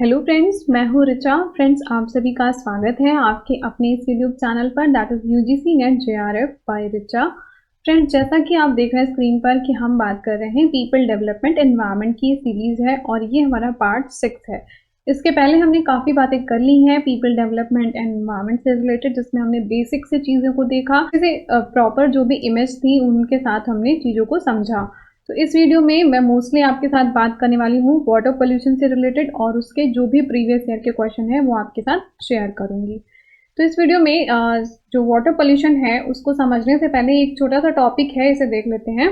Hello friends, मैं हूँ Richa. Friends, आप सभी का स्वागत है आपके अपने इस यूट्यूब चैनल पर, that is UGC NET JRF by Richa. Friends, जैसा कि आप देख रहे हैं स्क्रीन पर कि हम बात कर रहे हैं पीपल डेवलपमेंट एनवायरनमेंट की सीरीज़ है और ये हमारा पार्ट 6 है। इसके पहले हमने काफ़ी बातें कर ली हैं पीपल डेवलपमेंट एनवायरनमेंट से रिलेटेड, जिसमें हमने बेसिक से चीज़ों को देखा, जैसे प्रॉपर जो भी इमेज थी उनके साथ हमने चीज़ों को समझा। तो इस वीडियो में मैं मोस्टली आपके साथ बात करने वाली हूँ वाटर पोल्यूशन से रिलेटेड और उसके जो भी प्रीवियस ईयर के क्वेश्चन है वो आपके साथ शेयर करूँगी। तो इस वीडियो में जो वाटर पोल्यूशन है उसको समझने से पहले एक छोटा सा टॉपिक है, इसे देख लेते हैं।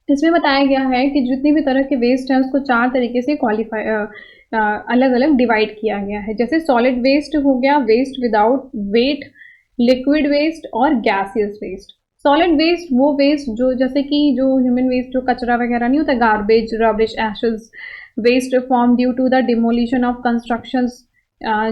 इसमें बताया गया है कि जितनी भी तरह के वेस्ट है उसको 4 तरीके से अलग अलग डिवाइड किया गया है। जैसे सॉलिड वेस्ट हो गया, waste without weight, liquid waste और गैसियस वेस्ट। सॉलिड वेस्ट वो वेस्ट जो जैसे कि जो ह्यूमन वेस्ट, जो कचरा वगैरह नहीं होता, garbage, rubbish, ashes, waste form due to the demolition of constructions.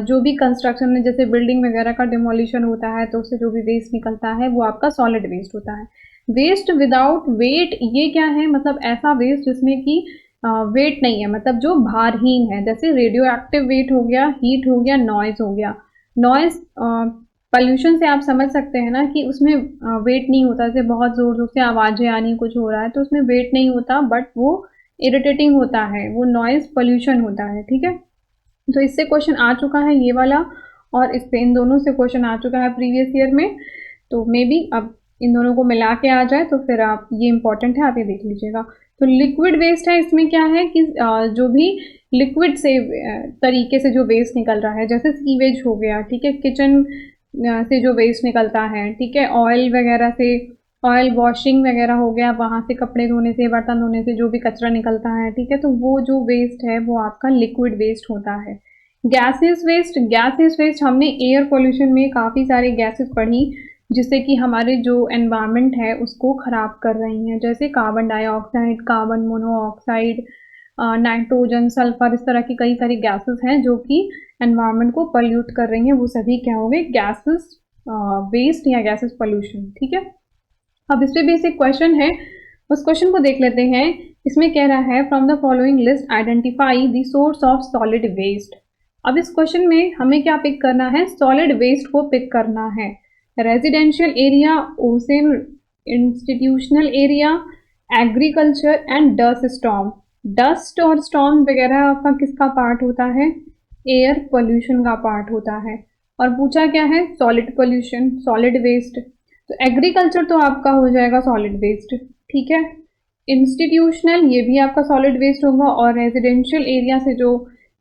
जो भी कंस्ट्रक्शन में जैसे बिल्डिंग वगैरह का डिमोलिशन होता है तो उससे जो भी वेस्ट निकलता है वो आपका सॉलिड वेस्ट होता है। वेस्ट विदाउट वेट ये क्या है, मतलब ऐसा वेस्ट जिसमें कि वेट नहीं है, मतलब जो भारहीन है। जैसे रेडियो एक्टिव वेट हो गया, हीट हो गया, नॉइज हो गया। नॉइज पॉल्यूशन से आप समझ सकते हैं ना कि उसमें वेट नहीं होता। जैसे बहुत ज़ोर ज़ोर से आवाज़ें आनी, कुछ हो रहा है तो उसमें वेट नहीं होता, बट वो इरिटेटिंग होता है, वो नॉइज़ पॉल्यूशन होता है। ठीक है, तो इससे क्वेश्चन आ चुका है ये वाला, और इससे इन दोनों से क्वेश्चन आ चुका है प्रीवियस ईयर में। तो मे बी अब इन दोनों को मिला के आ जाए तो फिर आप, ये इंपॉर्टेंट है, आप ये देख लीजिएगा। तो लिक्विड वेस्ट है, इसमें क्या है कि जो भी लिक्विड से तरीके से जो वेस्ट निकल रहा है, जैसे सीवेज हो गया, ठीक है, किचन से जो वेस्ट निकलता है, ठीक है, ऑयल वगैरह से, ऑयल वॉशिंग वगैरह हो गया, वहाँ से कपड़े धोने से, बर्तन धोने से जो भी कचरा निकलता है, ठीक है, तो वो जो वेस्ट है वो आपका लिक्विड वेस्ट होता है। गैसेस वेस्ट, गैसेस वेस्ट हमने एयर पोल्यूशन में काफ़ी सारे गैसेस पढ़ी जिससे कि हमारे जो एनवायरनमेंट है उसको ख़राब कर रही हैं, जैसे carbon dioxide, carbon monoxide, nitrogen, sulphur, इस तरह की कई सारी गैसेस हैं जो कि एनवायरनमेंट को पॉल्यूट कर रही हैं। वो सभी क्या हो गए, गैसेस वेस्ट या गैसेस पोल्यूशन। ठीक है, अब इस पे बेसिक क्वेश्चन है, उस क्वेश्चन को देख लेते हैं। इसमें कह रहा है from the following list identify the source of solid waste. अब इस क्वेश्चन में हमें क्या पिक करना है, सॉलिड वेस्ट को पिक करना है। Residential area, ocean, institutional area, agriculture and dust storm. Dust और स्टॉर्म वगैरह आपका किसका पार्ट होता है, एयर पोल्यूशन का पार्ट होता है। और पूछा क्या है, सॉलिड पोल्यूशन, सॉलिड वेस्ट। तो एग्रीकल्चर तो आपका हो जाएगा सॉलिड वेस्ट, ठीक है। इंस्टीट्यूशनल, ये भी आपका सॉलिड वेस्ट होगा। और रेजिडेंशियल एरिया से जो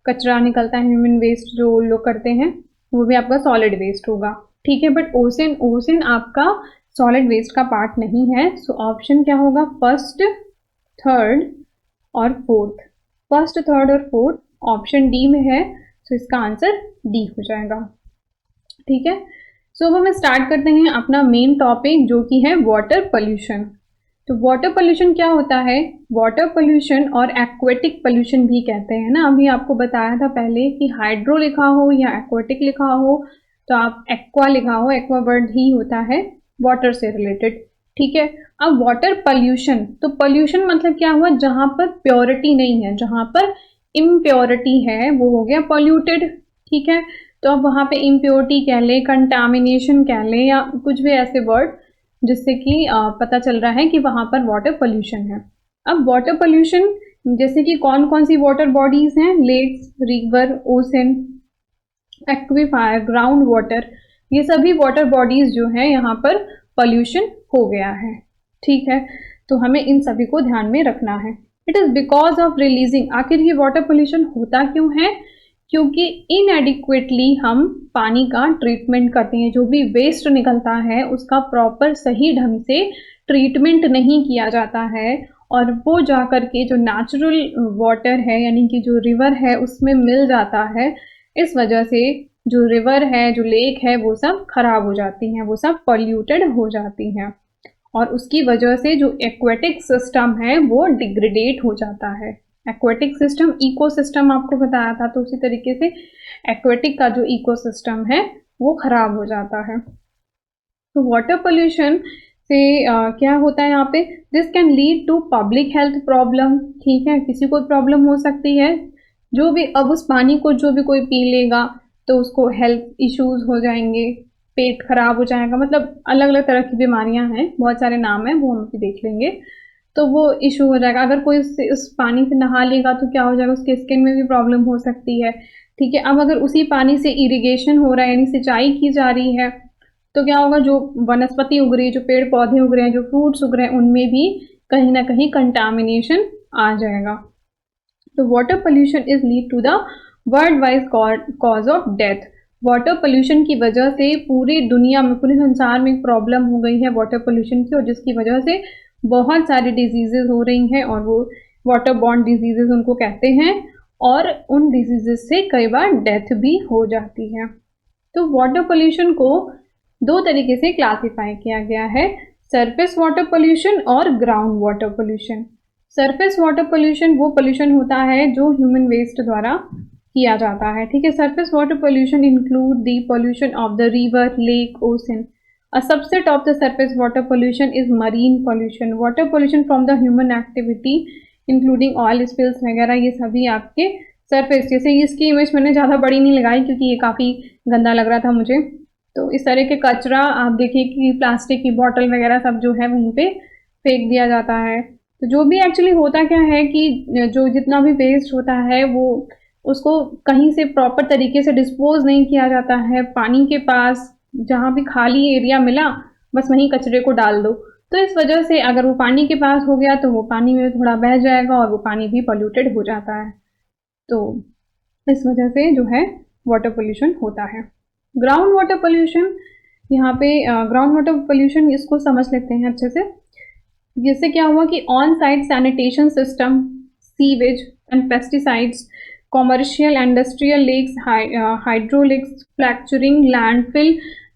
कचरा निकलता है, ह्यूमन वेस्ट जो लोग करते हैं, वो भी आपका सॉलिड वेस्ट होगा, ठीक है। बट ओशन, ओशन आपका सॉलिड वेस्ट का पार्ट नहीं है। सो ऑप्शन क्या होगा, फर्स्ट, थर्ड और फोर्थ। फर्स्ट, थर्ड और फोर्थ ऑप्शन डी में है, तो इसका आंसर डी हो जाएगा, ठीक है। सो अब हम स्टार्ट करते हैं अपना मेन टॉपिक जो कि है वाटर पोल्यूशन। तो वाटर पोल्यूशन क्या होता है, वाटर पोल्यूशन और एक्वेटिक पोल्यूशन भी कहते हैं ना। अभी आपको बताया था पहले कि हाइड्रो लिखा हो या एक्वेटिक लिखा हो तो आप एक्वा लिखा हो, एक्वा वर्ड ही होता है वाटर से रिलेटेड, ठीक है। अब वाटर पोल्यूशन, तो पोल्यूशन मतलब क्या हुआ, जहां पर प्योरिटी नहीं है, जहां पर इम्प्योरिटी है वो हो गया पोल्यूटेड, ठीक है। तो अब वहाँ पे इम्प्योरिटी कह लें, कंटामिनेशन कह लें, या कुछ भी ऐसे वर्ड जिससे कि पता चल रहा है कि वहाँ पर वाटर पोल्यूशन है। अब वाटर पोल्यूशन जैसे कि कौन कौन सी वाटर बॉडीज हैं, lakes, river, ocean, aquifer, ground water, ये सभी वाटर बॉडीज जो है यहाँ पर पोल्यूशन हो गया है, ठीक है। तो हमें इन सभी को ध्यान में रखना है। It is because of releasing, आखिर ये वाटर पोल्यूशन होता क्यों है, क्योंकि इनएडिक्वेटली हम पानी का ट्रीटमेंट करते हैं। जो भी वेस्ट निकलता है उसका प्रॉपर सही ढंग से ट्रीटमेंट नहीं किया जाता है और वो जा कर के जो नेचुरल वाटर है यानी कि जो रिवर है उसमें मिल जाता है। इस वजह से जो रिवर है, जो लेक है, वो सब खराब हो जाती हैं, वो सब पॉल्यूटेड हो जाती हैं और उसकी वजह से जो एक्वेटिक सिस्टम है वो डिग्रेडेट हो जाता है। एक्वेटिक सिस्टम, इकोसिस्टम आपको बताया था, तो उसी तरीके से एक्वेटिक का जो इकोसिस्टम है वो खराब हो जाता है। तो वाटर पोल्यूशन से क्या होता है यहाँ पे, this can lead to public health problem, ठीक है, किसी को प्रॉब्लम हो सकती है जो भी अब उस पानी को जो भी कोई पी लेगा तो उसको हेल्थ इश्यूज हो जाएंगे, पेट खराब हो जाएगा, मतलब अलग अलग तरह की बीमारियां हैं, बहुत सारे नाम हैं, वो हम भी देख लेंगे। तो वो इशू हो जाएगा। अगर कोई उस पानी से नहा लेगा तो क्या हो जाएगा, उसके स्किन में भी प्रॉब्लम हो सकती है। ठीक है, अब अगर उसी पानी से इरिगेशन हो रहा है यानी सिंचाई की जा रही है तो क्या होगा, जो वनस्पति उग रही है, जो पेड़ पौधे उग रहे हैं, जो फ्रूट्स उग रहे हैं, उनमें भी कहीं ना कहीं कंटामिनेशन आ जाएगा। तो water pollution is lead to the world wide cause of death. Water pollution की वजह से पूरी दुनिया में, पूरे संसार में प्रॉब्लम हो गई है वाटर पोल्यूशन की, और जिसकी वजह से बहुत सारी डिजीजेज हो रही हैं, और वो वाटर बॉर्न डिजीजेज उनको कहते हैं, और उन डिजीजेज से कई बार डेथ भी हो जाती है। तो वाटर पोल्यूशन को दो तरीके से क्लासिफाई किया गया है, सरफेस वाटर पोल्यूशन और ground water pollution. Surface water pollution वो पोल्यूशन होता है जो ह्यूमन वेस्ट द्वारा किया जाता है। ठीक है, surface water pollution include the pollution of the river, lake, ocean. A subset of the surface water pollution is marine pollution. Water pollution from the human activity including oil spills वगैरह, ये सभी आपके सरफेस, जैसे इसकी image मैंने ज़्यादा बड़ी नहीं लगाई क्योंकि ये काफ़ी गंदा लग रहा था मुझे। तो इस तरह के कचरा आप देखिए कि प्लास्टिक की बॉटल वगैरह सब जो है वहीं पे फेंक दिया जाता है। तो जो भी एक्चुअली होता क्या है कि जो जितना भी वेस्ट होता है वो उसको कहीं से प्रॉपर तरीके से डिस्पोज नहीं किया जाता है। पानी के पास जहाँ भी खाली एरिया मिला बस वहीं कचरे को डाल दो, तो इस वजह से अगर वो पानी के पास हो गया तो वो पानी में थोड़ा बह जाएगा और वो पानी भी पॉल्यूटेड हो जाता है। तो इस वजह से जो है वाटर पोल्यूशन होता है। ग्राउंड वाटर पोल्यूशन, यहाँ पे ग्राउंड वाटर पोल्यूशन इसको समझ लेते हैं अच्छे से। जिससे क्या हुआ कि on site sanitation system, sewage and pesticides, commercial industrial lakes, hydraulics, fracturing, landfill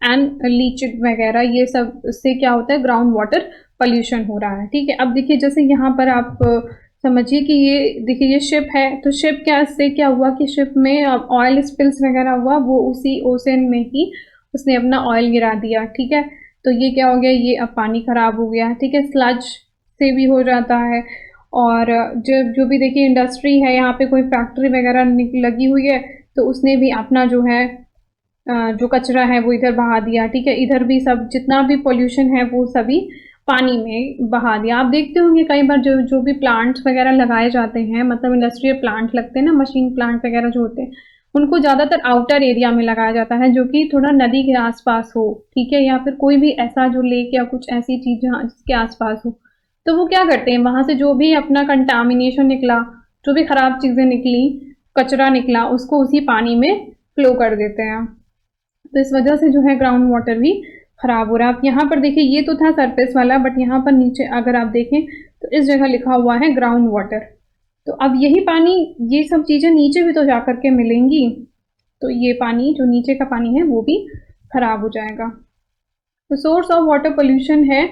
and leaches वगैरह, ये सब से क्या होता है, ग्राउंड वाटर पोल्यूशन हो रहा है। ठीक है, अब देखिए जैसे यहाँ पर आप समझिए कि ये देखिए ये शिप है, तो शिप क्या से क्या हुआ कि शिप में ऑयल स्पिल्स वगैरह हुआ, वो उसी ओशन में ही उसने अपना ऑयल गिरा दिया। ठीक है, तो ये क्या हो गया, ये अब पानी खराब हो गया। ठीक है, स्लज से भी हो जाता है। और जो भी देखिए इंडस्ट्री है, यहाँ पे कोई फैक्ट्री वगैरह लगी हुई है तो उसने भी अपना जो है जो कचरा है वो इधर बहा दिया। ठीक है, इधर भी सब जितना भी पोल्यूशन है वो सभी पानी में बहा दिया। आप देखते होंगे कई बार जो भी प्लांट्स वगैरह लगाए जाते हैं, मतलब इंडस्ट्रियल प्लांट लगते हैं ना, मशीन प्लांट वगैरह जो होते हैं, उनको ज़्यादातर आउटर एरिया में लगाया जाता है जो कि थोड़ा नदी के आसपास हो। ठीक है, या फिर कोई भी ऐसा जो लेक या कुछ ऐसी चीज़ जहाँ जिसके आसपास हो, तो वो क्या करते हैं, वहाँ से जो भी अपना कंटामिनेशन निकला, जो भी खराब चीज़ें निकली, कचरा निकला, उसको उसी पानी में फ्लो कर देते हैं। तो इस वजह से जो है ग्राउंड वाटर भी खराब हो रहा है। आप यहाँ पर देखिए, ये तो था सरफेस वाला, बट यहाँ पर नीचे अगर आप देखें तो इस जगह लिखा हुआ है ग्राउंड वाटर। तो अब यही पानी, ये सब चीज़ें नीचे भी तो जा करके मिलेंगी, तो ये पानी जो नीचे का पानी है वो भी खराब हो जाएगा। तो सोर्स ऑफ वाटर पोल्यूशन है,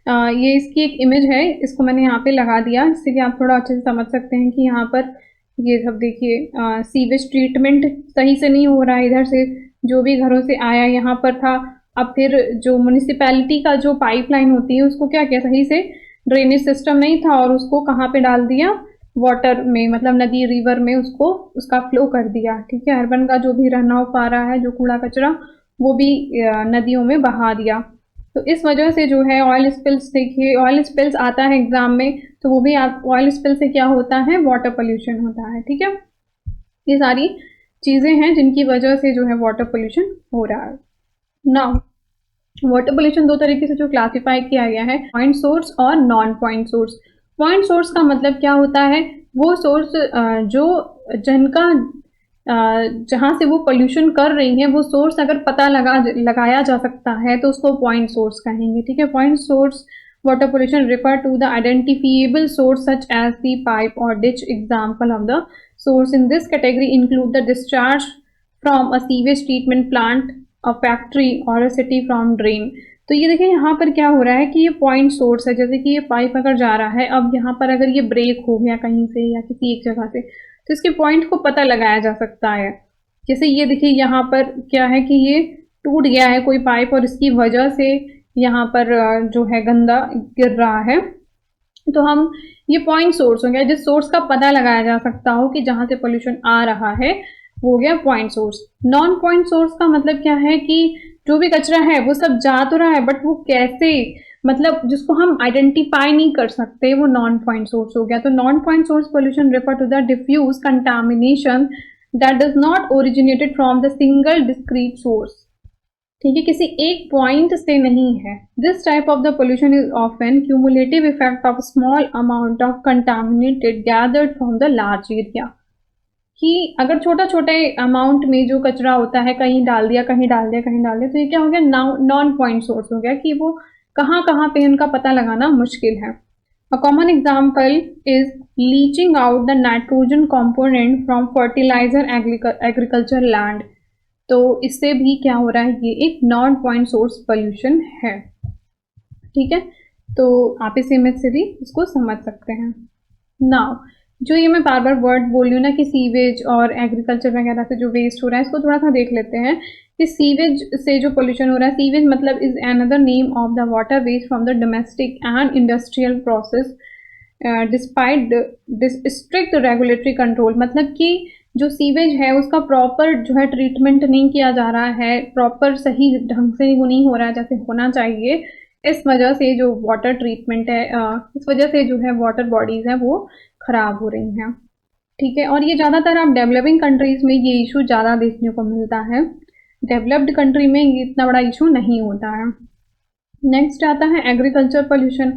ये इसकी एक इमेज है, इसको मैंने यहाँ पे लगा दिया जिससे कि आप थोड़ा अच्छे से समझ सकते हैं कि यहाँ पर ये सब देखिए सीवेज ट्रीटमेंट सही से नहीं हो रहा है, इधर से जो भी घरों से आया यहाँ पर था, अब फिर जो म्यूनिसिपैलिटी का जो पाइपलाइन होती है उसको क्या किया, सही से ड्रेनेज सिस्टम नहीं था और उसको कहाँ पे डाल दिया, वाटर में, मतलब नदी रिवर में उसको उसका फ्लो कर दिया। ठीक है, अर्बन का जो भी रन ऑफ आ रहा है, जो कूड़ा कचरा, वो भी नदियों में बहा दिया। तो इस वजह से जो है ऑयल स्पिल्स, देखिए ऑयल स्पिल्स आता है एग्जाम में, तो वो भी आप ऑयल स्पिल से क्या होता है, वाटर पोल्यूशन होता है। ठीक है, ये सारी चीज़ें हैं जिनकी वजह से जो है वाटर पोल्यूशन हो रहा है। नाउ वाटर पोल्यूशन दो तरीके से जो क्लासिफाई किया गया है, पॉइंट सोर्स और non point source. Point source का मतलब क्या होता है, वो सोर्स जो जिनका जहाँ से वो पोल्यूशन कर रही है वो सोर्स अगर पता लगाया जा सकता है तो उसको पॉइंट सोर्स कहेंगे। ठीक है, point source water pollution refer to the identifiable source such as the pipe और ditch. Example of the source in this category include the discharge from a sewage treatment plant, a factory और a city from drain. तो ये देखिए यहाँ पर क्या हो रहा है कि ये पॉइंट सोर्स है, जैसे कि ये पाइप अगर जा रहा है, अब यहाँ पर अगर ये ब्रेक हो गया कहीं से या किसी एक जगह से, तो इसके पॉइंट को पता लगाया जा सकता है। जैसे ये देखिए यहाँ पर क्या है कि ये टूट गया है कोई पाइप और इसकी वजह से यहाँ पर जो है गंदा गिर रहा है, तो हम ये पॉइंट सोर्स हो गया, जिस सोर्स का पता लगाया जा सकता हो कि जहां से पोल्यूशन आ रहा है वो हो गया point source. Non point source का मतलब क्या है कि जो भी कचरा है वो सब जा तो रहा है बट वो कैसे, मतलब जिसको हम आइडेंटिफाई नहीं कर सकते, वो नॉन पॉइंट सोर्स हो गया। तो non point source pollution refer to the diffuse contamination that does not originated from the single discrete source. ठीक है, किसी एक पॉइंट से नहीं है। This type of the pollution is often cumulative effect of small amount of contaminated gathered from the large area. कि अगर छोटा छोटे अमाउंट में जो कचरा होता है कहीं डाल दिया कहीं डाल दिया कहीं डाल दिया, तो ये क्या हो गया, नॉन पॉइंट सोर्स हो गया कि वो कहाँ कहाँ पे उनका पता लगाना मुश्किल है। A common example is leaching out the nitrogen component from fertilizer agriculture land. तो इससे भी क्या हो रहा है, ये एक नॉन पॉइंट सोर्स पोल्यूशन है। ठीक है, तो आप इस इमेज से भी इसको समझ सकते हैं। नाउ जो ये मैं बार बार वर्ड बोल रही हूँ ना कि सीवेज और एग्रीकल्चर वगैरह से जो वेस्ट हो रहा है, इसको थोड़ा सा देख लेते हैं कि सीवेज से जो पोल्यूशन हो रहा है, सीवेज मतलब is another name of the water waste from the domestic and industrial process despite this strict regulatory control. मतलब कि जो सीवेज है उसका प्रॉपर जो है ट्रीटमेंट नहीं किया जा रहा है, प्रॉपर सही ढंग से नहीं हो रहा है जैसे होना चाहिए। इस वजह से जो वाटर ट्रीटमेंट है, इस वजह से जो है वाटर बॉडीज हैं वो खराब हो रही हैं। ठीक है, और ये ज़्यादातर आप डेवलपिंग कंट्रीज में ये इशू ज़्यादा देखने को मिलता है, डेवलप्ड कंट्री में ये इतना बड़ा इशू नहीं होता है। नेक्स्ट आता है एग्रीकल्चर पोल्यूशन।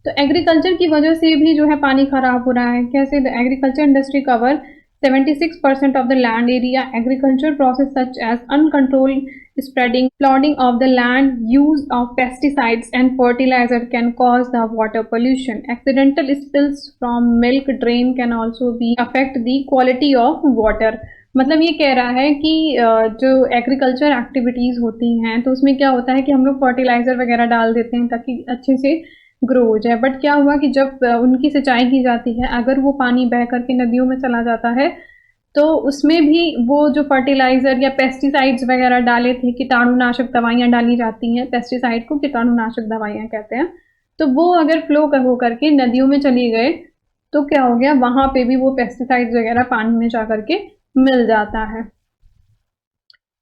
तो एग्रीकल्चर की वजह से भी जो है पानी खराब हो रहा है। कैसे? The agriculture industry cover 76% of the land area. Agriculture process such as uncontrolled spreading, flooding of the land, use of pesticides and fertilizer can cause the water pollution. Accidental spills from milk drain can also be affect the quality of water. मतलब ये कह रहा है कि जो agriculture activities होती हैं तो उसमें क्या होता है कि हम लोग फर्टिलाइज़र वगैरह डाल देते हैं ताकि अच्छे से ग्रो हो जाए। बट क्या हुआ कि जब उनकी सिंचाई की जाती है, अगर वो पानी बह करके नदियों में चला जाता है तो उसमें भी वो जो फर्टिलाइज़र या पेस्टिसाइड्स वगैरह डाले थे, कीटाणुनाशक दवाइयाँ डाली जाती हैं, पेस्टिसाइड को कीटाणुनाशक दवाइयाँ कहते हैं, तो वो अगर फ्लो हो करके नदियों में चली गए तो क्या हो गया, वहाँ पे भी वो पेस्टिसाइड्स वगैरह पानी में जा करके मिल जाता है।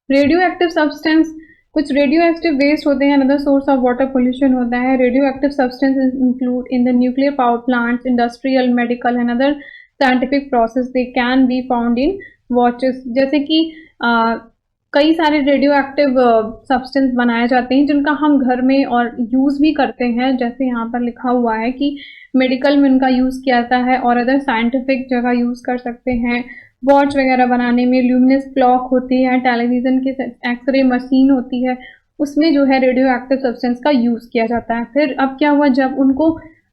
रेडियो एक्टिव सब्सटेंस, कुछ रेडियो एक्टिव वेस्ट होते हैं, another source of water pollution होता है। Radio active substance include in the nuclear power plants, industrial, medical and other scientific process, they can be found in watches. जैसे कि कई सारे radio active substance बनाए जाते हैं जिनका हम घर में और यूज़ भी करते हैं, जैसे यहाँ पर लिखा हुआ है कि मेडिकल में उनका यूज़ किया जाता है और अदर साइंटिफिक जगह यूज़ कर सकते हैं। वॉच वगैरह बनाने में ल्यूमिनस क्लॉक होती है, टेलीविज़न की एक्सरे मशीन होती है, उसमें जो है रेडियो एक्टिव सब्सटेंस का यूज़ किया जाता है। फिर अब क्या हुआ, जब उनको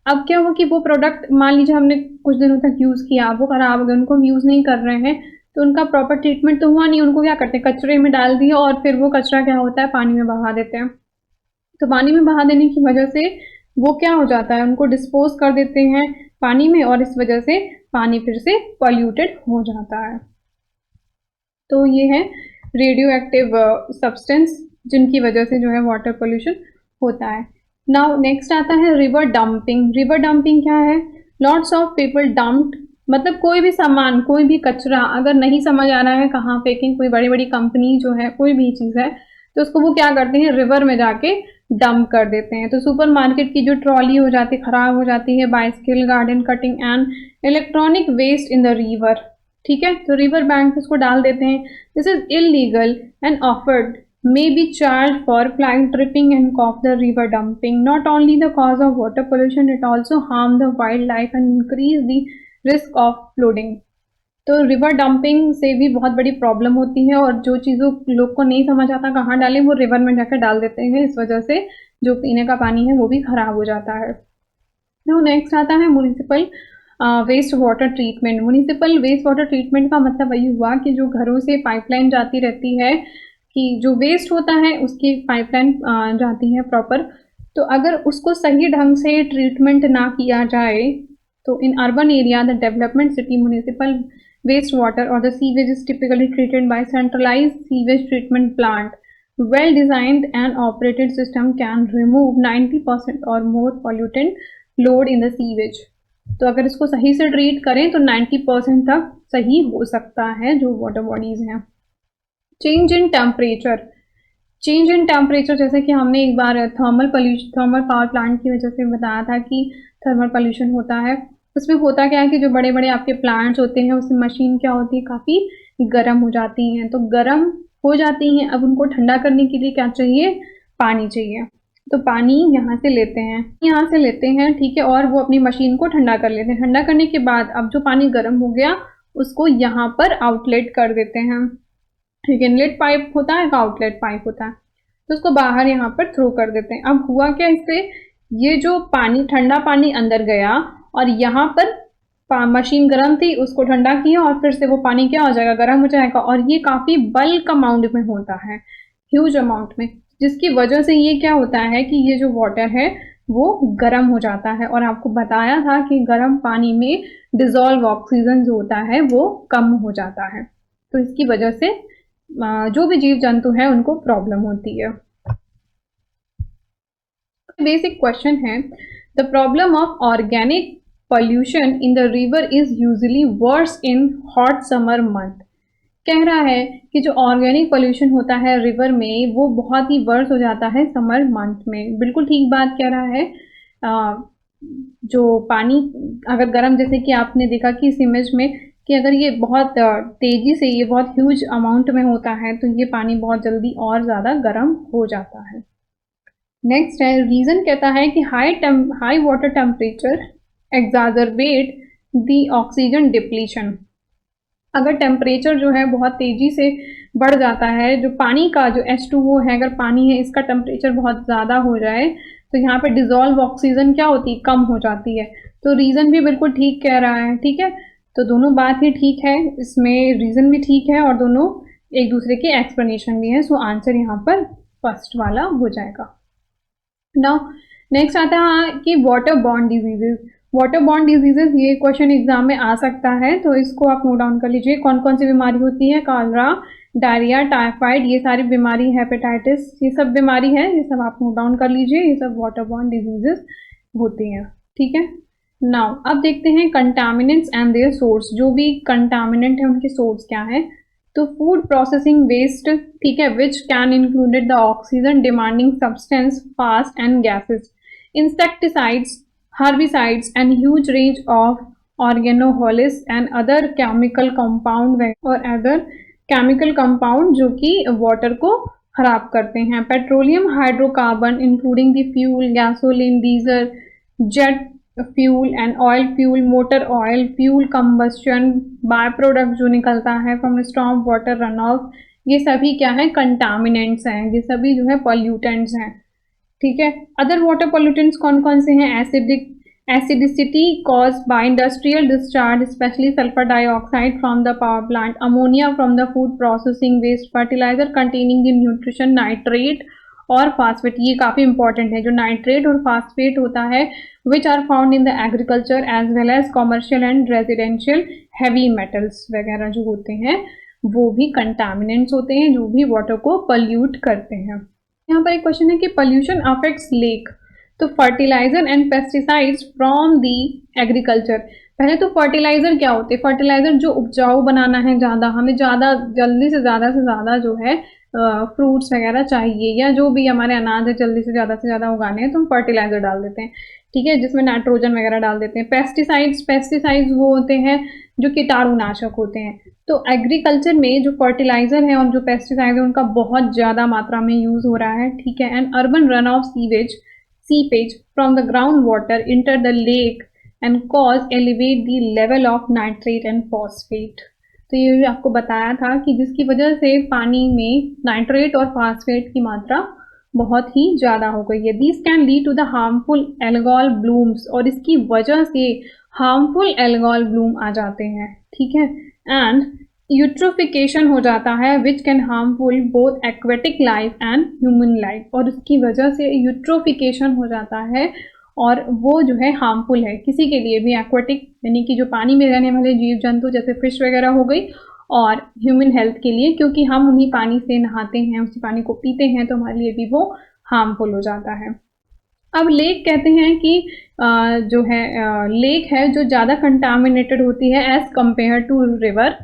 अब क्या हुआ कि वो प्रोडक्ट मान लीजिए हमने कुछ दिनों तक यूज़ किया, अब वो ख़राब हो गए, उनको हम यूज़ नहीं कर रहे हैं, तो उनका प्रॉपर ट्रीटमेंट तो हुआ नहीं, उनको क्या करते हैं कचरे में डाल दिया और फिर वो कचरा क्या होता है पानी में बहा देते हैं। तो पानी में बहा देने की वजह से वो क्या हो जाता है, उनको डिस्पोज कर देते हैं पानी में और इस वजह से पानी फिर से पॉल्यूटेड हो जाता है। तो ये है रेडियो एक्टिव सब्सटेंस जिनकी वजह से जो है वाटर पोल्यूशन होता है। नाउ नेक्स्ट आता है रिवर डंपिंग। रिवर डंपिंग क्या है? लॉट्स ऑफ पीपल डम्प्ड, मतलब कोई भी सामान, कोई भी कचरा अगर नहीं समझ आ रहा है कहाँ फेंकें, कोई बड़ी बड़ी कंपनी जो है कोई भी चीज़ है तो उसको वो क्या करते हैं, रिवर में जाके डंप कर देते हैं। तो सुपरमार्केट की जो ट्रॉली हो जाती है, खराब हो जाती है, bicycle, garden cutting and electronic waste in the river. ठीक है, तो रिवर बैंक उसको डाल देते हैं। This is illegal and offered may be charged for flag tripping and of the river dumping. Not only the cause of water pollution, it also harm the wildlife and increase the risk of flooding. तो river dumping से भी बहुत बड़ी problem होती है और जो चीज़ों लोग को नहीं समझ आता कहाँ डालें वो रिवर में जाकर डाल देते हैं, इस वजह से जो पीने का पानी है वो भी खराब हो जाता है। नेक्स्ट आता है municipal waste water treatment. Municipal waste water treatment का मतलब वही हुआ कि जो घरों से पाइपलाइन जाती रहती है, कि जो वेस्ट होता है उसकी पाइपलाइन जाती है प्रॉपर, तो अगर उसको सही ढंग से ट्रीटमेंट ना किया जाए तो in urban area the development city municipal waste water or the sewage is typically treated by centralized sewage treatment plant. Well designed and operated system can remove 90% or more pollutant load in the sewage. तो अगर इसको सही से treat करें तो 90% तक सही हो सकता है जो वाटर बॉडीज हैं। Change in temperature, change in temperature जैसे कि हमने एक बार थर्मल पावर प्लांट की वजह से बताया था कि थर्मल पोल्यूशन होता है। उसमें होता क्या है कि जो बड़े बड़े आपके प्लांट्स होते हैं उसमें मशीन क्या होती है, काफ़ी गर्म हो जाती हैं। तो गर्म हो जाती हैं, अब उनको ठंडा करने के लिए क्या चाहिए, पानी चाहिए। तो पानी यहाँ से लेते हैं, ठीक है, और वो अपनी मशीन को ठंडा कर लेते हैं। ठंडा करने के बाद अब जो पानी गर्म हो गया उसको यहाँ पर आउटलेट कर देते हैं। एक इनलेट पाइप होता है, एक आउटलेट पाइप होता है, तो उसको बाहर यहाँ पर थ्रो कर देते हैं। अब हुआ क्या इससे, ये जो पानी, ठंडा पानी अंदर गया और यहाँ पर मशीन गर्म थी, उसको ठंडा किया और फिर से वो पानी क्या हो जाएगा, गर्म हो जाएगा। और ये काफ़ी बल्क अमाउंट में होता है, ह्यूज अमाउंट में, जिसकी वजह से ये क्या होता है कि ये जो वाटर है वो गर्म हो जाता है। और आपको बताया था कि गर्म पानी में डिजॉल्व ऑक्सीजन जो होता है वो कम हो जाता है। तो इसकी वजह से जो भी जीव जंतु है उनको प्रॉब्लम होती है। बेसिक क्वेश्चन है, the problem of organic pollution in the river is usually worse in hot summer month। कह रहा है कि जो ऑर्गेनिक पोल्यूशन होता है रिवर में वो बहुत ही वर्स हो जाता है समर मंथ में। बिल्कुल ठीक बात कह रहा है। जो पानी अगर गर्म, जैसे कि आपने देखा कि इस इमेज में कि अगर ये बहुत तेजी से, ये बहुत ह्यूज अमाउंट में होता है तो ये पानी बहुत जल्दी और ज़्यादा गर्म हो जाता है। नेक्स्ट है, रीज़न कहता है कि high water temperature exaggerate the oxygen depletion. अगर टेम्परेचर जो है बहुत तेज़ी से बढ़ जाता है, जो पानी का जो H2O है, अगर पानी है इसका टेम्परेचर बहुत ज़्यादा हो जाए तो यहाँ पे डिज़ोल्व ऑक्सीजन क्या होती है, कम हो जाती है। तो रीज़न भी बिल्कुल ठीक कह रहा है, ठीक है। तो दोनों बात ही ठीक है, इसमें रीज़न भी ठीक है और दोनों एक दूसरे के एक्सप्लेनेशन भी है। सो आंसर यहाँ पर फर्स्ट वाला हो जाएगा। नाउ नेक्स्ट आता है कि water borne diseases. Water borne diseases, ये क्वेश्चन एग्जाम में आ सकता है, तो इसको आप नोट डाउन कर लीजिए। कौन कौन सी बीमारी होती है, कॉलरा, डायरिया, टाइफाइड, ये सारी बीमारी, हेपेटाइटिस, ये सब बीमारी है, ये सब आप नोट डाउन कर लीजिए। ये सब वाटर बॉर्न डिजीजेज होती हैं, ठीक है। नाउ अब देखते हैं कंटामिनेंट्स एंड देयर सोर्स। जो भी कंटामिनेंट है उनके सोर्स क्या है। तो फूड प्रोसेसिंग वेस्ट, ठीक है, which can included the oxygen demanding substance, fast and gases, insecticides, herbicides and huge range of organoholis and other chemical compound और other chemical compound जो कि वाटर को खराब करते हैं। Petroleum hydrocarbon including the fuel, gasoline, diesel, jet fuel and oil fuel, motor oil, fuel combustion, by product जो निकलता है from storm water run of, ये सभी क्या है, कंटामिनेंट्स हैं, ये सभी जो है पॉल्यूटेंट्स हैं, ठीक है। अदर वाटर पोल्यूटेंट्स कौन कौन से हैं, acidity cause by industrial discharge specially sulphur dioxide from the power plant, ammonia from the food processing waste, fertilizer containing the nutrition, nitrate और फास्फेट। ये काफ़ी इंपॉर्टेंट है, जो नाइट्रेट और फास्फेट होता है which are found in the agriculture as well as commercial and residential heavy metals वगैरह जो होते हैं वो भी कंटामिनेंट्स होते हैं जो भी वाटर को पल्यूट करते हैं। यहाँ पर एक क्वेश्चन है कि पोल्यूशन अफेक्ट्स लेक। तो fertilizer and pesticides from the agriculture. पहले तो फर्टिलाइजर क्या होते हैं, फर्टिलाइजर जो उपजाऊ बनाना है, ज़्यादा हमें ज़्यादा जल्दी से ज़्यादा जो है फ्रूट्स वगैरह चाहिए या जो भी हमारे अनाज है जल्दी से ज़्यादा उगाने हैं तो हम फर्टिलाइजर डाल देते हैं, ठीक है, जिसमें नाइट्रोजन वगैरह डाल देते हैं। पेस्टिसाइड्स वो होते हैं जो कीटाणुनाशक होते हैं। तो एग्रीकल्चर में जो फर्टिलाइजर है और जो पेस्टिसाइड है उनका बहुत ज़्यादा मात्रा में यूज़ हो रहा है, ठीक है। And urban run of seepage from the ground water enter the lake and cause elevate the level of nitrate and phosphate. तो ये भी आपको बताया था कि जिसकी वजह से पानी में नाइट्रेट और फॉस्फेट की मात्रा बहुत ही ज़्यादा हो गई है। This can lead to the harmful algal blooms, और इसकी वजह से हार्मफुल एल्गोल ब्लूम आ जाते हैं, ठीक है। एंड यूट्रोफिकेशन हो जाता है which can harmful both aquatic life and human life, और इसकी वजह से यूट्रोफिकेशन हो जाता है और वो जो है हार्मफुल है किसी के लिए भी, एक्वेटिक यानी कि जो पानी में रहने वाले जीव जंतु जैसे फिश वगैरह हो गई, और ह्यूमन हेल्थ के लिए, क्योंकि हम उन्हीं पानी से नहाते हैं, उसी पानी को पीते हैं, तो हमारे लिए भी वो हार्मफुल हो जाता है। अब लेक कहते हैं कि जो है लेक है जो ज़्यादा कंटामिनेटेड होती है एज कंपेयर टू रिवर।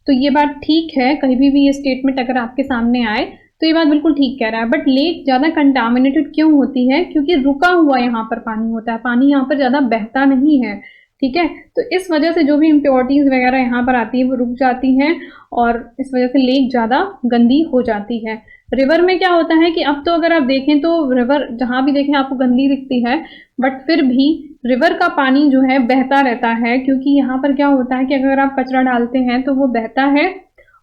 तो ये बात ठीक है, कहीं भी ये स्टेटमेंट अगर आपके सामने आए तो ये बात बिल्कुल ठीक कह रहा है। बट लेक ज़्यादा कंटामिनेटेड क्यों होती है? क्योंकि रुका हुआ यहाँ पर पानी होता है, पानी यहाँ पर ज़्यादा बहता नहीं है, ठीक है। तो इस वजह से जो भी इम्प्योरिटीज़ वगैरह यहाँ पर आती है वो रुक जाती हैं और इस वजह से लेक ज़्यादा गंदी हो जाती है। रिवर में क्या होता है कि अब तो अगर आप देखें तो रिवर जहाँ भी देखें आपको गंदी दिखती है, बट फिर भी रिवर का पानी जो है बहता रहता है, क्योंकि यहाँ पर क्या होता है कि अगर आप कचरा डालते हैं तो वो बहता है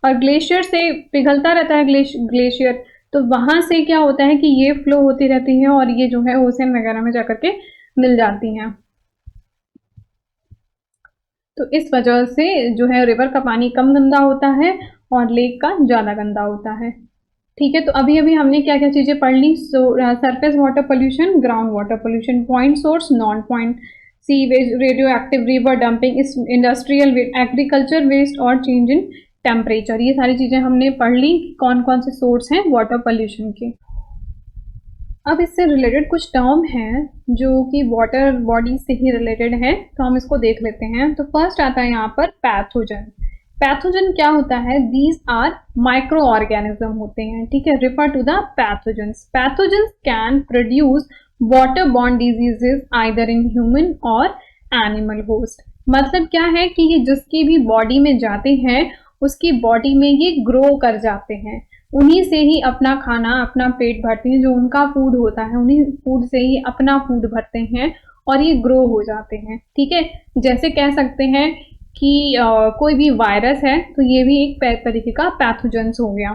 और ग्लेशियर से पिघलता रहता है ग्लेशियर, तो वहाँ से क्या होता है कि ये फ्लो होती रहती है और ये जो है ओशन वगैरह में जाकर के मिल जाती हैं। तो इस वजह से जो है रिवर का पानी कम गंदा होता है और लेक का ज़्यादा गंदा होता है, ठीक है। तो अभी अभी हमने क्या क्या चीज़ें पढ़ ली। Surface water pollution, ground water pollution, point source, non point, sewage, radioactive, river dumping, industrial, agriculture waste और चेंज इन टेम्परेचर, ये सारी चीज़ें हमने पढ़ ली कौन कौन से सोर्स हैं वाटर पोल्यूशन के। अब इससे रिलेटेड कुछ टर्म हैं जो कि वाटर बॉडी से ही रिलेटेड है, तो हम इसको देख लेते हैं। तो फर्स्ट आता है यहाँ पर पैथोजन। पैथोजन क्या होता है? दीज आर माइक्रो ऑर्गेनिज्म होते हैं, ठीक है। Refer to the pathogens. Pathogens can produce water borne diseases either in human और एनिमल होस्ट। मतलब क्या है कि ये जिसकी भी बॉडी में जाते हैं उसकी बॉडी में ये ग्रो कर जाते हैं, उन्हीं से ही अपना खाना, अपना पेट भरते हैं, जो उनका फूड होता है उन्हीं फूड से ही अपना फूड भरते हैं और ये ग्रो हो जाते हैं, ठीक है। जैसे कह सकते हैं कि कोई भी वायरस है तो ये भी एक तरीके का पैथोजेंस हो गया,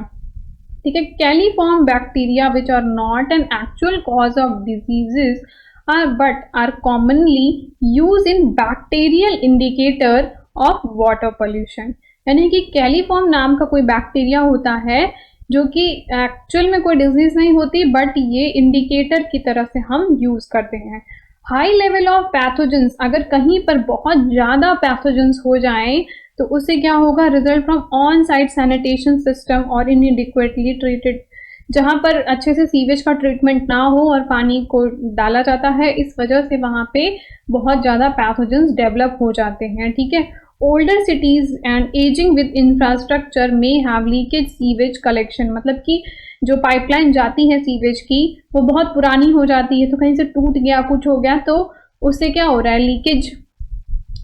ठीक है। Coliform bacteria which are not an actual cause of diseases are commonly use in bacterial indicator of water pollution. यानी कि कैलीफॉर्म नाम का कोई बैक्टीरिया होता है जो कि एक्चुअल में कोई डिजीज नहीं होती, बट ये इंडिकेटर की तरह से हम यूज करते हैं। हाई लेवल ऑफ पैथोजेंस, अगर कहीं पर बहुत ज़्यादा पैथोजेंस हो जाएं तो उससे क्या होगा? Result from on site sanitation system और इनएडिक्वेटली ट्रीटेड, जहाँ पर अच्छे से सीवेज का ट्रीटमेंट ना हो और पानी को डाला जाता है, इस वजह से वहाँ पे बहुत ज़्यादा पैथोजेंस डेवलप हो जाते हैं, ठीक है। Older cities and aging with infrastructure may have leakage sewage collection, मतलब कि जो पाइपलाइन जाती है सीवेज की वो बहुत पुरानी हो जाती है, तो कहीं से टूट गया, कुछ हो गया, तो उससे क्या हो रहा है? लीकेज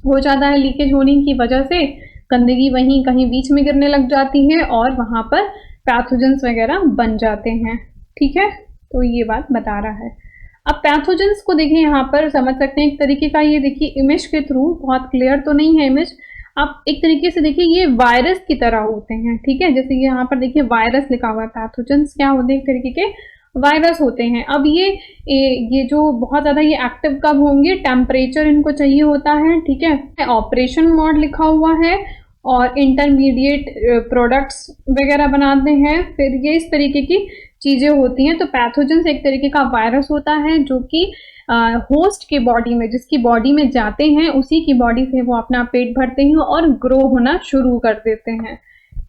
हो जाता है। लीकेज होने की वजह से गंदगी वहीं कहीं बीच में गिरने लग जाती है और वहाँ पर पैथोजेंस वगैरह बन जाते हैं, ठीक है। तो ये बात बता रहा है। अब पैथोजेंस को देखें, यहाँ पर समझ सकते हैं एक तरीके का, ये देखिए इमेज के थ्रू, बहुत क्लियर तो नहीं है इमेज, आप एक तरीके से देखिए ये वायरस की तरह होते हैं, ठीक है। जैसे यहाँ पर देखिए वायरस लिखा हुआ है, पैथोजेंस क्या होते हैं? एक तरीके के वायरस होते हैं। अब ये जो बहुत ज़्यादा ये एक्टिव कब होंगे? टेम्परेचर इनको चाहिए होता है, ठीक है। ऑपरेशन मोड लिखा हुआ है और इंटरमीडिएट प्रोडक्ट्स वगैरह बनाते हैं, फिर ये इस तरीके की चीज़ें होती हैं। तो पैथोजेंस एक तरीके का वायरस होता है जो कि होस्ट के बॉडी में, जिसकी बॉडी में जाते हैं उसी की बॉडी से वो अपना पेट भरते हैं और ग्रो होना शुरू कर देते हैं,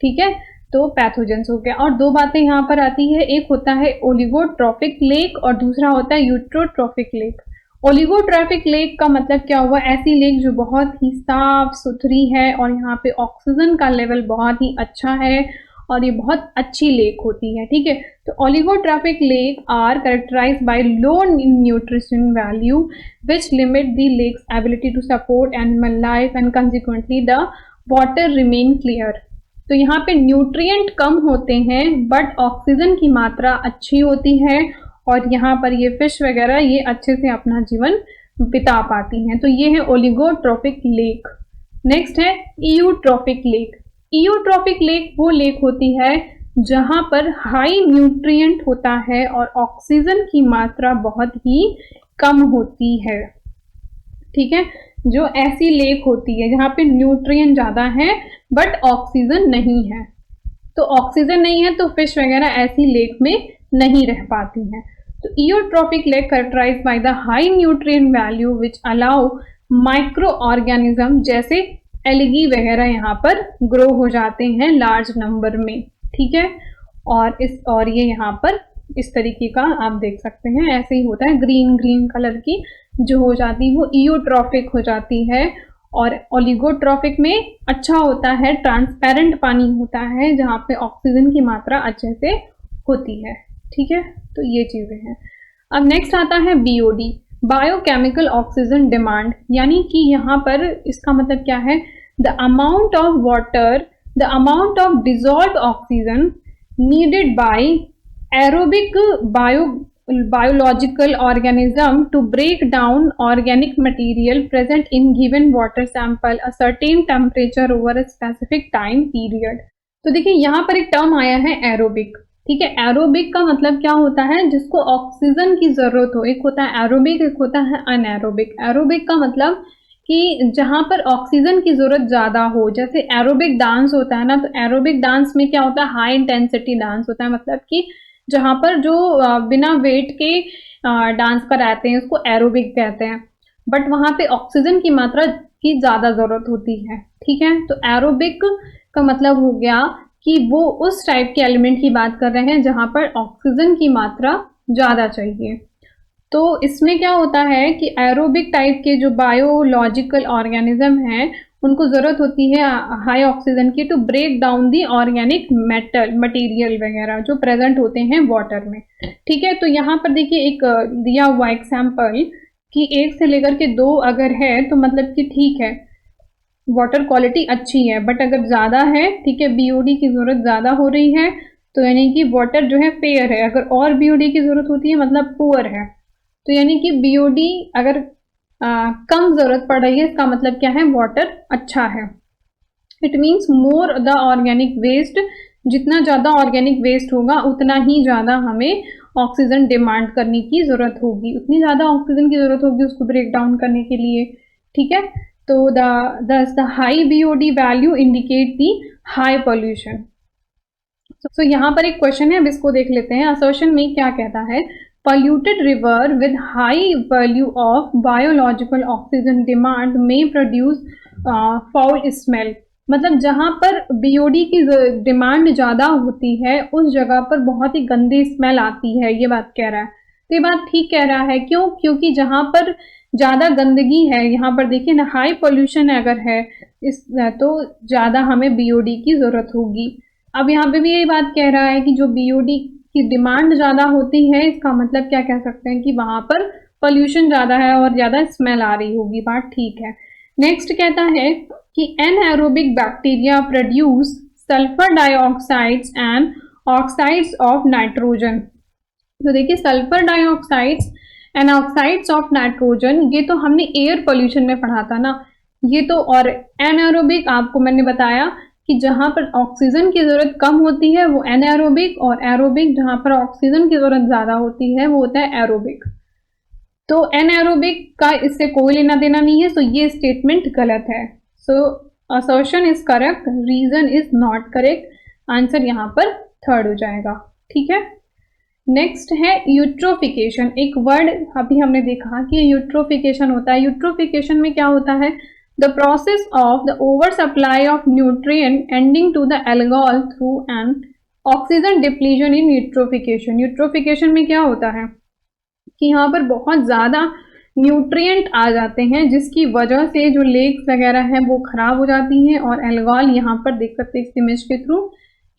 ठीक है। तो पैथोजेंस हो गया। और दो बातें यहाँ पर आती है, एक होता है ओलिगोट्रॉफिक लेक और दूसरा होता है यूट्रोट्रॉफिक लेक। ओलिगोट्रॉफिक लेक का मतलब क्या हुआ? ऐसी लेक जो बहुत ही साफ सुथरी है और यहाँ पे ऑक्सीजन का लेवल बहुत ही अच्छा है और ये बहुत अच्छी लेक होती है, ठीक है। तो oligotrophic lake are characterized by low nutrition value which limit the lake's ability to support animal life and consequently the water remain clear. तो यहाँ पे न्यूट्रिएंट कम होते हैं बट ऑक्सीजन की मात्रा अच्छी होती है और यहाँ पर ये फिश वगैरह ये अच्छे से अपना जीवन बिता पाती हैं। तो ये है ओलिगोट्रॉफिक लेक। नेक्स्ट है ईयूट्रॉफिक लेक। ईयूट्रॉफिक लेक वो लेक होती है जहाँ पर हाई न्यूट्रिएंट होता है और ऑक्सीजन की मात्रा बहुत ही कम होती है, ठीक है। जो ऐसी लेक होती है जहाँ पे न्यूट्रिएंट ज़्यादा है बट ऑक्सीजन नहीं है, तो ऑक्सीजन नहीं है तो फिश वगैरह ऐसी लेक में नहीं रह पाती हैं। तो eutrophic lake characterized by the high nutrient value which allow microorganism जैसे एलगी वगैरह यहाँ पर ग्रो हो जाते हैं लार्ज नंबर में, ठीक है। और ये यहाँ पर इस तरीके का आप देख सकते हैं, ऐसे ही होता है, ग्रीन ग्रीन कलर की जो हो जाती है वो ईओट्रॉफिक हो जाती है। और ओलिगोट्रॉफिक में अच्छा होता है, ट्रांसपेरेंट पानी होता है जहाँ पे ऑक्सीजन की मात्रा अच्छे से होती है। ठीक है, तो ये चीज़ें हैं। अब नेक्स्ट आता है बीओडी, बायोकेमिकल ऑक्सीजन डिमांड, यानी कि यहाँ पर इसका मतलब क्या है, the amount of water, the amount of dissolve oxygen needed by aerobic biological organism to break down organic material present in given water sample a certain temperature over a specific time period। तो देखिए यहाँ पर एक term आया है aerobic. ठीक है, aerobic का मतलब क्या होता है, जिसको ऑक्सीजन की जरूरत हो। एक होता है एरोबिक, एक होता है अनएरोबिक। एरोबिक का मतलब कि जहाँ पर ऑक्सीजन की जरूरत ज्यादा हो, जैसे एरोबिक डांस होता है ना, तो एरोबिक डांस में क्या होता है, हाई इंटेंसिटी डांस होता है, मतलब कि जहाँ पर जो बिना वेट के डांस कराते हैं उसको एरोबिक कहते हैं, बट वहाँ पे ऑक्सीजन की मात्रा की ज्यादा जरूरत होती है। ठीक है, तो एरोबिक का मतलब हो गया कि वो उस टाइप के एलिमेंट की बात कर रहे हैं जहाँ पर ऑक्सीजन की मात्रा ज्यादा चाहिए। तो इसमें क्या होता है कि एरोबिक टाइप के जो बायोलॉजिकल ऑर्गेनिज्म हैं उनको ज़रूरत होती है हाई ऑक्सीजन की to break down the organic material वगैरह जो प्रेजेंट होते हैं वाटर में। ठीक है, तो यहाँ पर देखिए एक दिया हुआ एग्जाम्पल कि 1 से लेकर के 2 अगर है तो मतलब कि ठीक है, वाटर क्वालिटी अच्छी है, बट अगर ज़्यादा है, ठीक है, बीओडी की ज़रूरत ज़्यादा हो रही है, तो यानी कि वाटर जो है फेयर है। अगर और बीओडी की ज़रूरत होती है मतलब पुअर है, तो यानी कि बीओडी अगर कम ज़रूरत पड़ रही है, इसका मतलब क्या है, वाटर अच्छा है। It means more the organic waste, जितना ज़्यादा ऑर्गेनिक वेस्ट होगा उतना ही ज़्यादा हमें ऑक्सीजन डिमांड करने की ज़रूरत होगी, उतनी ज़्यादा ऑक्सीजन की ज़रूरत होगी उसको ब्रेक डाउन करने के लिए। ठीक है, तो the high BOD value indicate the high pollution. So यहाँ पर एक क्वेश्चन है, अब इसको देख लेते हैं। असर्शन में क्या कहता है, polluted river with high value of biological oxygen demand may produce foul smell। मतलब जहाँ पर बीओडी की डिमांड ज़्यादा होती है उस जगह पर बहुत ही गंदी स्मेल आती है, ये बात कह रहा है। तो ये बात ठीक कह रहा है, क्यों, क्योंकि जहाँ पर ज़्यादा गंदगी है, यहाँ पर देखिए ना, हाई पोल्यूशन अगर है इस तो ज़्यादा हमें बीओडी की ज़रूरत होगी। अब यहाँ पे भी यही बात कह रहा है कि जो बीओडी की डिमांड ज़्यादा होती है, इसका मतलब क्या कह सकते हैं कि वहाँ पर पोल्यूशन ज़्यादा है और ज़्यादा स्मेल आ रही होगी, बात ठीक है। नेक्स्ट कहता है कि anaerobic bacteria produce sulphur dioxides and oxides of nitrogen. तो देखिए sulphur dioxides and oxides of nitrogen, ये तो हमने एयर पोल्यूशन में पढ़ा था ना, ये तो। और एनएरोबिक आपको मैंने बताया कि जहाँ पर ऑक्सीजन की ज़रूरत कम होती है वो एनएरोबिक, और एरोबिक जहाँ पर ऑक्सीजन की ज़रूरत ज़्यादा होती है वो होता है एरोबिक। तो एनएरोबिक का इससे कोई लेना देना नहीं है, सो ये स्टेटमेंट गलत है। So assertion is correct, reason is not correct, answer यहाँ पर थर्ड हो जाएगा। ठीक है, नेक्स्ट है यूट्रोफिकेशन। एक वर्ड अभी हमने देखा कि यूट्रोफिकेशन होता है। यूट्रोफिकेशन में क्या होता है, the process of the oversupply of nutrient ending to the algal through an oxygen depletion in eutrophication। Eutrophication में क्या होता है कि यहाँ पर बहुत ज़्यादा न्यूट्रिएंट आ जाते हैं जिसकी वजह से जो लेक्स वगैरह हैं वो खराब हो जाती हैं, और एल्गॉल यहाँ पर देख सकते हैं इस इमेज के थ्रू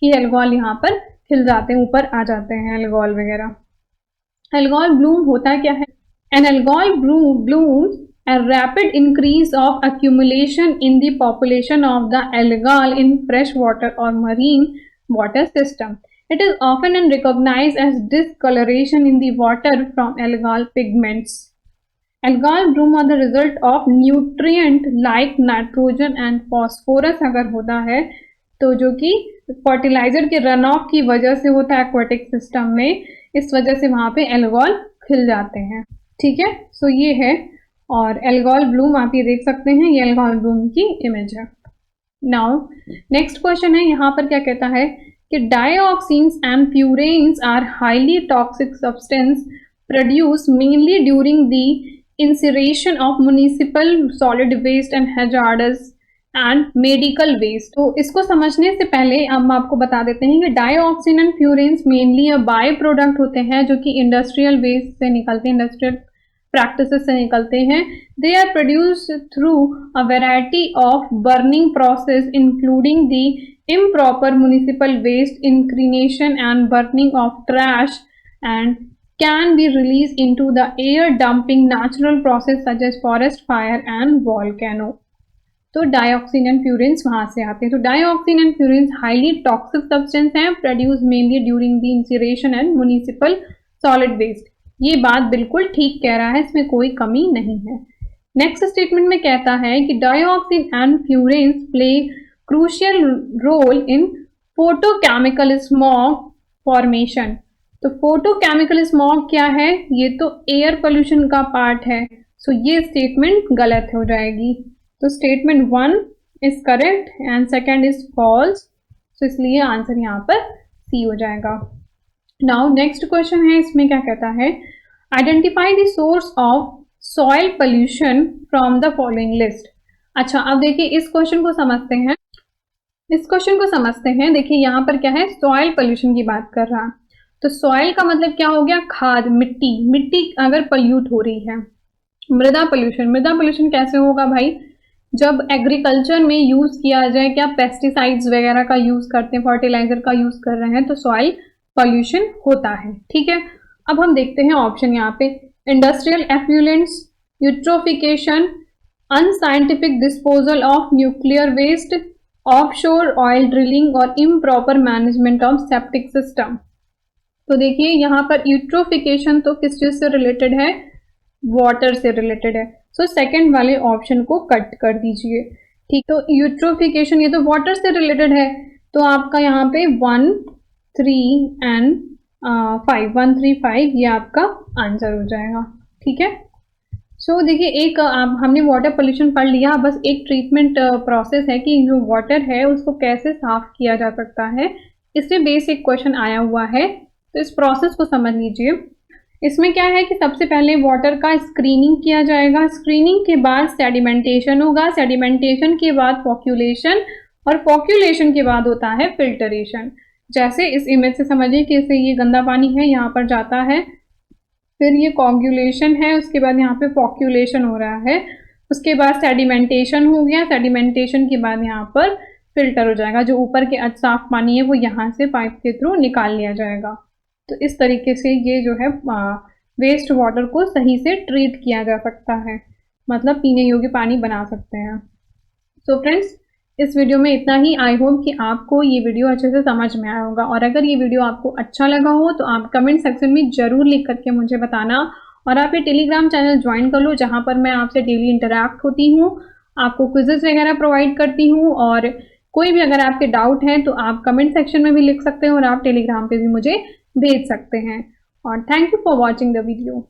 कि एल्गॉल यहाँ पर खिल जाते हैं, ऊपर आ जाते हैं एल्गॉल वगैरह। एल्गॉल ब्लूम होता क्या है, an algal blooms a rapid increase of accumulation in the population of the algal in fresh water or marine water system. It is often recognized as discoloration in the water from algal pigments. Algal bloom are the result of nutrient like nitrogen and phosphorus अगर होता है तो जो कि fertiliser के run of की वजह से होता है एक्वाटिक सिस्टम में, इस वजह से वहाँ पे एल्गॉल खिल जाते हैं। ठीक है, सो ये है, और एल्गॉल ब्लूम आप ये देख सकते हैं, ये एल्गॉल ब्लूम की इमेज है। नाउ नेक्स्ट क्वेश्चन है, यहाँ पर क्या कहता है कि dioxins and furans are highly toxic substance produce mainly during the incineration of municipal solid waste and hazardous and medical waste. तो इसको समझने से पहले हम आपको बता देते हैं कि dioxin and फ्यूरेन्स mainly by product होते हैं जो कि इंडस्ट्रियल वेस्ट से निकलते हैं, इंडस्ट्रियल प्रैक्टिसेस से निकलते हैं। They are produced through a variety of burning process including the improper municipal waste incineration and burning of trash, and can be released into the air dumping natural process such as forest fire and volcano। तो dioxin and फ्यूरेन्स वहां से आते हैं। तो dioxin and furans highly toxic substance हैं, produce mainly during the incineration and municipal solid waste. ये बात बिल्कुल ठीक कह रहा है, इसमें कोई कमी नहीं है। नेक्स्ट स्टेटमेंट में कहता है कि dioxin and furans play crucial role in photochemical smog formation। तो photochemical smog क्या है? ये तो एयर पोल्यूशन का पार्ट है, सो ये स्टेटमेंट गलत हो जाएगी। तो statement 1 is correct and second is false, तो इसलिए आंसर यहाँ पर सी हो जाएगा। नाउ नेक्स्ट क्वेश्चन है, इसमें क्या कहता है, identify the source of soil pollution from the following list. अच्छा, अब देखिए इस क्वेश्चन को समझते हैं। देखिए यहाँ पर क्या है, सॉइल पोल्यूशन की बात कर रहा है। तो सॉइल का मतलब क्या हो गया, खाद, मिट्टी अगर पोल्यूट हो रही है। मृदा पोल्यूशन कैसे होगा भाई, जब एग्रीकल्चर में यूज किया जाए, क्या पेस्टिसाइड्स वगैरह का यूज करते हैं, फर्टिलाइजर का यूज कर रहे हैं, तो सॉइल पोल्यूशन होता है। ठीक है, अब हम देखते हैं ऑप्शन यहाँ पे, industrial effluents, eutrophication, unscientific disposal of nuclear waste, offshore oil drilling और improper management of septic system. तो देखिए यहाँ पर यूट्रोफिकेशन तो किस चीज से रिलेटेड है, वाटर से रिलेटेड है, सो सेकंड वाले ऑप्शन को कट कर दीजिए। ठीक, तो यूट्रोफिकेशन ये तो वाटर से रिलेटेड है, तो आपका यहाँ पे 1, 3 एंड 5, 1, 3, 5 ये आपका आंसर हो जाएगा। ठीक है, सो देखिए एक हमने वाटर पोल्यूशन पढ़ लिया, बस एक ट्रीटमेंट प्रोसेस है कि जो वाटर है उसको कैसे साफ किया जा सकता है, इससे बेसिक क्वेश्चन आया हुआ है, तो इस प्रोसेस को समझ लीजिए। इसमें क्या है कि सबसे पहले वाटर का स्क्रीनिंग किया जाएगा, स्क्रीनिंग के बाद सेडिमेंटेशन होगा, सेडिमेंटेशन के बाद फॉक्यूलेशन, और फॉक्यूलेशन के बाद होता है फिल्टरेशन। जैसे इस इमेज से समझिए कि इसे ये गंदा पानी है, यहाँ पर जाता है, फिर ये कोगुलेशन है, उसके बाद यहाँ पे फॉक्यूलेशन हो रहा है, उसके बाद सेडिमेंटेशन हो गया, सेडिमेंटेशन के बाद यहाँ पर फिल्टर हो जाएगा, जो ऊपर के साफ पानी है वो यहाँ से पाइप के थ्रू निकाल लिया जाएगा। तो इस तरीके से ये जो है वेस्ट वाटर को सही से ट्रीट किया जा सकता है, मतलब पीने योग्य पानी बना सकते हैं। तो फ्रेंड्स, इस वीडियो में इतना ही। आई होप कि आपको ये वीडियो अच्छे से समझ में आया होगा, और अगर ये वीडियो आपको अच्छा लगा हो तो आप कमेंट सेक्शन में ज़रूर लिख करके मुझे बताना, और आप ये टेलीग्राम चैनल ज्वाइन कर लो, जहाँ पर मैं आपसे डेली इंटरैक्ट होती हूँ, आपको क्विजेस वगैरह प्रोवाइड करती हूँ, और कोई भी अगर आपके डाउट हैं तो आप कमेंट सेक्शन में भी लिख सकते हैं, और आप टेलीग्राम पर भी मुझे भेज सकते हैं। और thank you for watching the video.